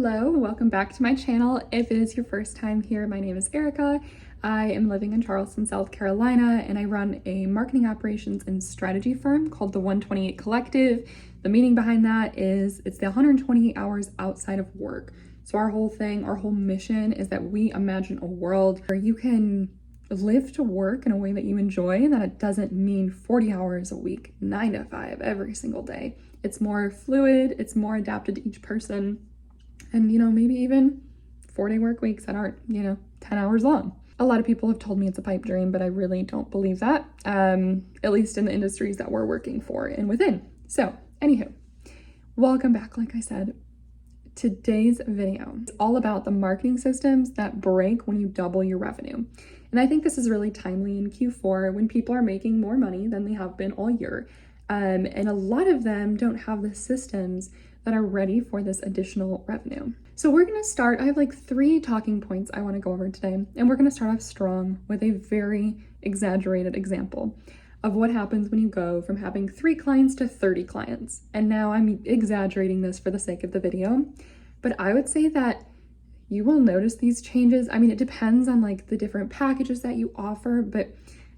Hello, welcome back to my channel. If it is your first time here, my name is Erica. I am living in Charleston, South Carolina, and I run a marketing operations and strategy firm called the 128 Collective. The meaning behind that is it's the 128 hours outside of work. So our whole thing, our whole mission is that we imagine a world where you can live to work in a way that you enjoy, and that it doesn't mean 40 hours a week, 9 to 5 every single day. It's more fluid, it's more adapted to each person, and maybe even 4-day work weeks that aren't 10 hours long. A lot of people have told me it's a pipe dream, but I really don't believe that, at least in the industries that we're working for and within. So anywho, welcome back. Like I said, today's video is all about the marketing systems that break when you double your revenue. And I think this is really timely in Q4 when people are making more money than they have been all year. And a lot of them don't have the systems that are ready for this additional revenue. So we're gonna start, I have like 3 talking points I wanna go over today. And we're gonna start off strong with a very exaggerated example of what happens when you go from having 3 clients to 30 clients. And now I'm exaggerating this for the sake of the video, but I would say that you will notice these changes. I mean, it depends on like the different packages that you offer, but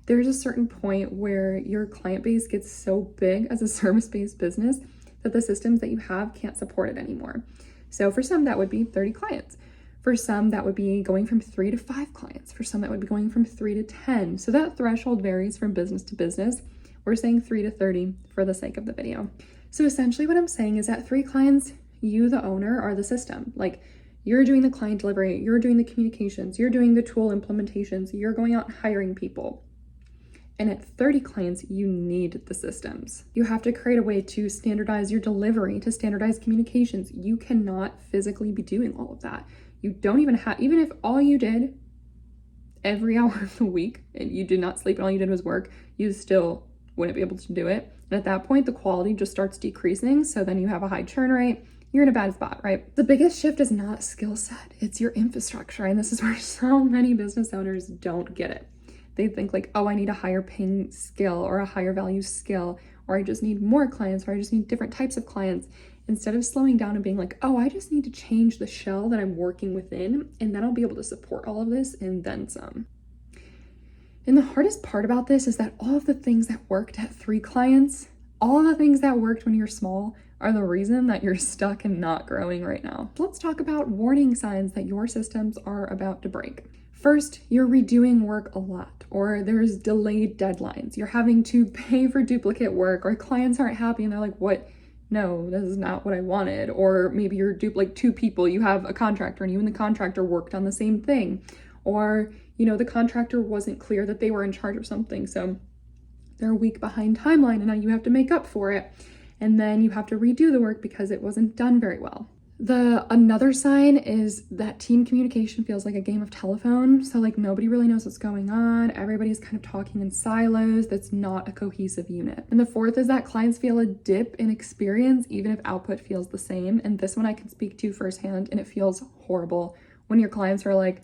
there's a certain point where your client base gets so big as a service-based business that the systems that you have can't support it anymore. So for some, that would be 30 clients. For some, that would be going from 3 to 5 clients. For some, that would be going from 3 to 10. So that threshold varies from business to business. We're saying 3 to 30 for the sake of the video. So essentially what I'm saying is that 3 clients, you, the owner, are the system. Like, you're doing the client delivery, you're doing the communications, you're doing the tool implementations, you're going out and hiring people. And at 30 clients, you need the systems. You have to create a way to standardize your delivery, to standardize communications. You cannot physically be doing all of that. You don't even have, even if all you did every hour of the week and you did not sleep and all you did was work, you still wouldn't be able to do it. And at that point, the quality just starts decreasing. So then you have a high churn rate. You're in a bad spot, right? The biggest shift is not skill set, it's your infrastructure. And this is where so many business owners don't get it. They think like, oh, I need a higher paying skill or a higher value skill, or I just need more clients, or I just need different types of clients, instead of slowing down and being like, oh, I just need to change the shell that I'm working within, and then I'll be able to support all of this and then some. And the hardest part about this is that all of the things that worked at 3 clients, all of the things that worked when you're small, are the reason that you're stuck and not growing right now. Let's talk about warning signs that your systems are about to break. First, you're redoing work a lot, or there's delayed deadlines. You're having to pay for duplicate work, or clients aren't happy and they're like, what? No, this is not what I wanted. Or maybe you're like 2 people, you have a contractor and you and the contractor worked on the same thing. Or, the contractor wasn't clear that they were in charge of something. So they're a week behind timeline and now you have to make up for it. And then you have to redo the work because it wasn't done very well. Another sign is that team communication feels like a game of telephone. So like nobody really knows what's going on. Everybody's kind of talking in silos. That's not a cohesive unit. And the 4th is that clients feel a dip in experience, even if output feels the same. And this one I can speak to firsthand, and it feels horrible when your clients are like,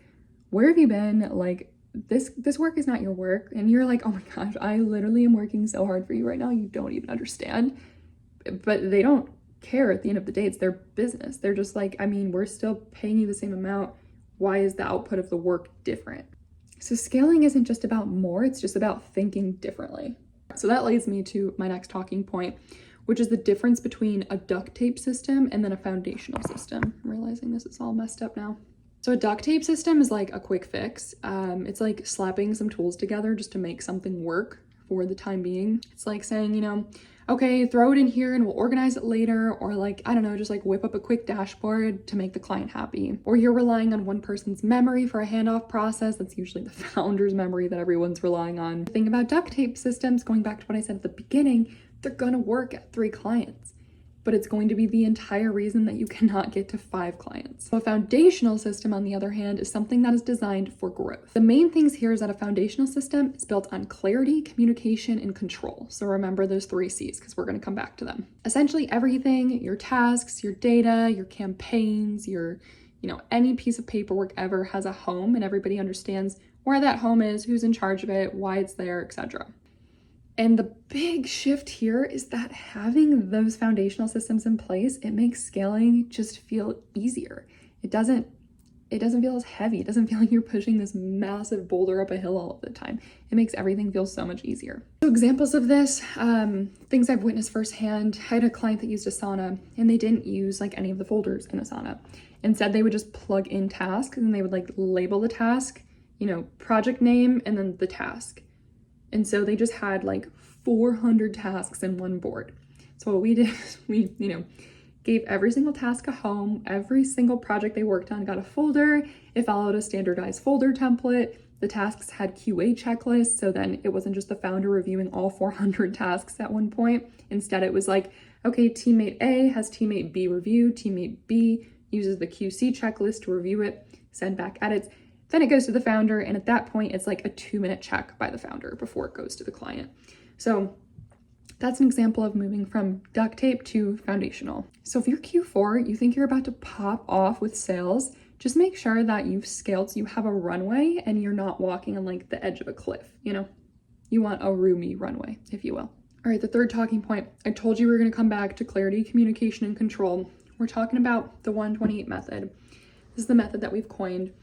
where have you been? Like, this work is not your work. And you're like, oh my gosh, I literally am working so hard for you right now. You don't even understand. But they don't care at the end of the day. It's their business. They're just like, I mean, we're still paying you the same amount. Why is the output of the work different? So scaling isn't just about more, it's just about thinking differently. So that leads me to my next talking point, which is the difference between a duct tape system and then a foundational system. I'm realizing this is all messed up now. So a duct tape system is like a quick fix. It's like slapping some tools together just to make something work for the time being. It's like saying, okay, throw it in here and we'll organize it later. Or like, I don't know, just like whip up a quick dashboard to make the client happy. Or you're relying on one person's memory for a handoff process. That's usually the founder's memory that everyone's relying on. The thing about duct tape systems, going back to what I said at the beginning, they're gonna work at 3 clients. But it's going to be the entire reason that you cannot get to 5 clients. So a foundational system, on the other hand, is something that is designed for growth. The main things here is that a foundational system is built on clarity, communication, and control. So remember those 3 C's because we're going to come back to them. Essentially everything, your tasks, your data, your campaigns, your, any piece of paperwork ever has a home, and everybody understands where that home is, who's in charge of it, why it's there, etc. And the big shift here is that having those foundational systems in place, it makes scaling just feel easier. It doesn't feel as heavy. It doesn't feel like you're pushing this massive boulder up a hill all of the time. It makes everything feel so much easier. So examples of this, things I've witnessed firsthand. I had a client that used Asana and they didn't use like any of the folders in Asana. Instead, they would just plug in tasks and they would like label the task, project name and then the task. And so they just had like 400 tasks in one board. So what we did is we, gave every single task a home. Every single project they worked on got a folder. It followed a standardized folder template. The tasks had QA checklists. So then it wasn't just the founder reviewing all 400 tasks at one point. Instead, it was like, okay, teammate A has teammate B review. Teammate B uses the QC checklist to review it, send back edits. Then it goes to the founder, and at that point, it's like a 2-minute check by the founder before it goes to the client. So that's an example of moving from duct tape to foundational. So if you're Q4, you think you're about to pop off with sales, just make sure that you've scaled so you have a runway and you're not walking on like the edge of a cliff, You want a roomy runway, if you will. All right, the third talking point. I told you we were gonna come back to clarity, communication, and control. We're talking about the 128 method. This is the method that we've coined,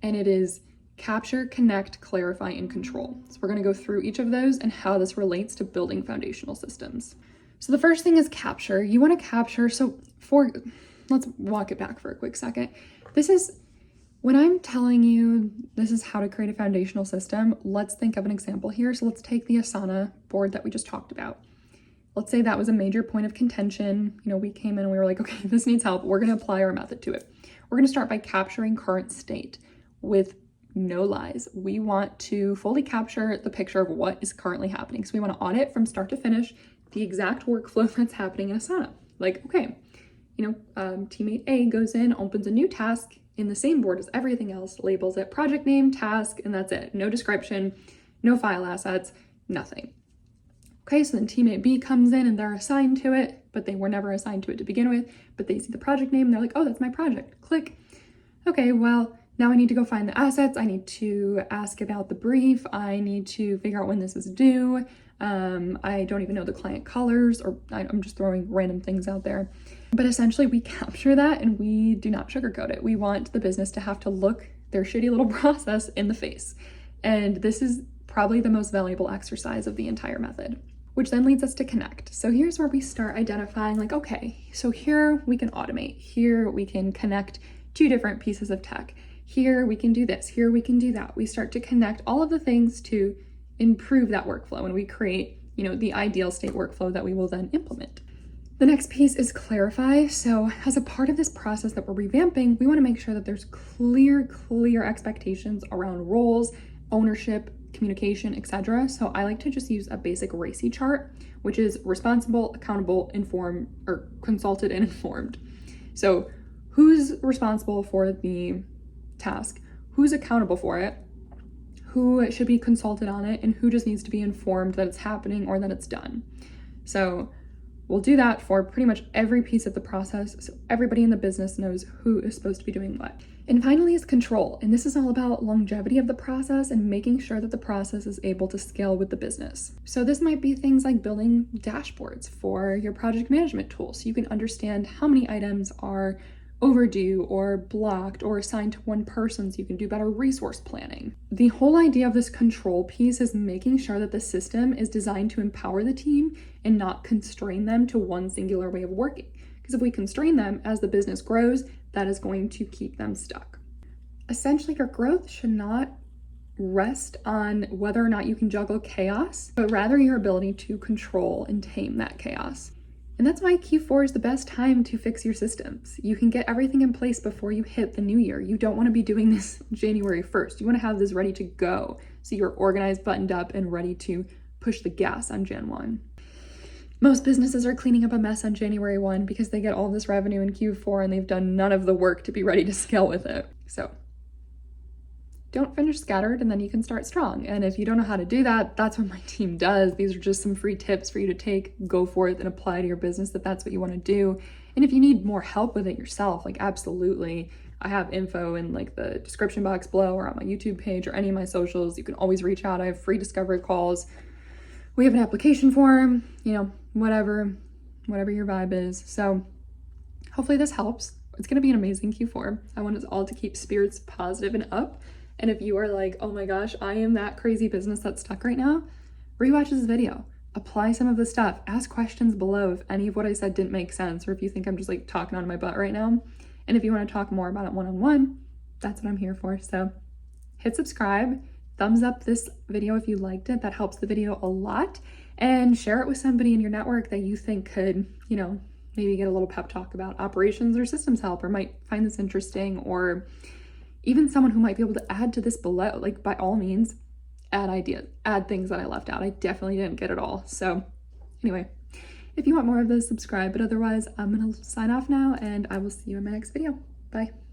and it is capture, connect, clarify, and control. So we're going to go through each of those and how this relates to building foundational systems. So the first thing is capture. You want to capture, let's walk it back for a quick second. When I'm telling you this is how to create a foundational system, let's think of an example here. So let's take the Asana board that we just talked about. Let's say that was a major point of contention. We came in and we were like, okay, this needs help. We're going to apply our method to it. We're going to start by capturing current state with no lies. We want to fully capture the picture of what is currently happening. So we want to audit from start to finish the exact workflow that's happening in Asana. Like, okay, teammate A goes in, opens a new task in the same board as everything else, labels it project name, task, and that's it. No description, no file assets, nothing. Okay, so then teammate B comes in and they're assigned to it, but they were never assigned to it to begin with, but they see the project name and they're like, oh, that's my project. Click. Okay, well, now I need to go find the assets. I need to ask about the brief. I need to figure out when this is due. I don't even know the client colors, or I'm just throwing random things out there. But essentially we capture that and we do not sugarcoat it. We want the business to have to look their shitty little process in the face. And this is probably the most valuable exercise of the entire method, which then leads us to connect. So here's where we start identifying like, okay, so here we can automate. Here we can connect 2 different pieces of tech. Here we can do this, here we can do that. We start to connect all of the things to improve that workflow and we create, the ideal state workflow that we will then implement. The next piece is clarify. So as a part of this process that we're revamping, we want to make sure that there's clear expectations around roles, ownership, communication, etc. So I like to just use a basic RACI chart, which is responsible, accountable, informed, or consulted and informed. So who's responsible for the task, who's accountable for it, who should be consulted on it, and who just needs to be informed that it's happening or that it's done. So we'll do that for pretty much every piece of the process, so everybody in the business knows who is supposed to be doing what. And finally is control, and this is all about longevity of the process and making sure that the process is able to scale with the business. So this might be things like building dashboards for your project management tool so you can understand how many items are overdue or blocked or assigned to one person so you can do better resource planning. The whole idea of this control piece is making sure that the system is designed to empower the team and not constrain them to one singular way of working. Because if we constrain them as the business grows, that is going to keep them stuck. Essentially, your growth should not rest on whether or not you can juggle chaos, but rather your ability to control and tame that chaos. And that's why Q4 is the best time to fix your systems. You can get everything in place before you hit the new year. You don't want to be doing this January 1st. You want to have this ready to go so you're organized, buttoned up, and ready to push the gas on Jan 1. Most businesses are cleaning up a mess on January 1 because they get all this revenue in Q4 and they've done none of the work to be ready to scale with it. So don't finish scattered and then you can start strong. And if you don't know how to do that, that's what my team does. These are just some free tips for you to take, go forth and apply to your business if that's what you want to do. And if you need more help with it yourself, like absolutely, I have info in like the description box below or on my YouTube page or any of my socials. You can always reach out. I have free discovery calls, we have an application form, you know, whatever your vibe is. So hopefully this helps. It's going to be an amazing Q4. I want us all to keep spirits positive and up. And if you are like, oh my gosh, I am that crazy business that's stuck right now, rewatch this video. Apply some of the stuff. Ask questions below if any of what I said didn't make sense, or if you think I'm just like talking out of my butt right now. And if you want to talk more about it one-on-one, that's what I'm here for. So hit subscribe, thumbs up this video if you liked it. That helps the video a lot. And share it with somebody in your network that you think could, you know, maybe get a little pep talk about operations or systems help, or might find this interesting, or even someone who might be able to add to this below. Like, by all means, add ideas, add things that I left out. I definitely didn't get it all. So anyway, if you want more of this, subscribe. But otherwise, I'm gonna sign off now, and I will see you in my next video. Bye.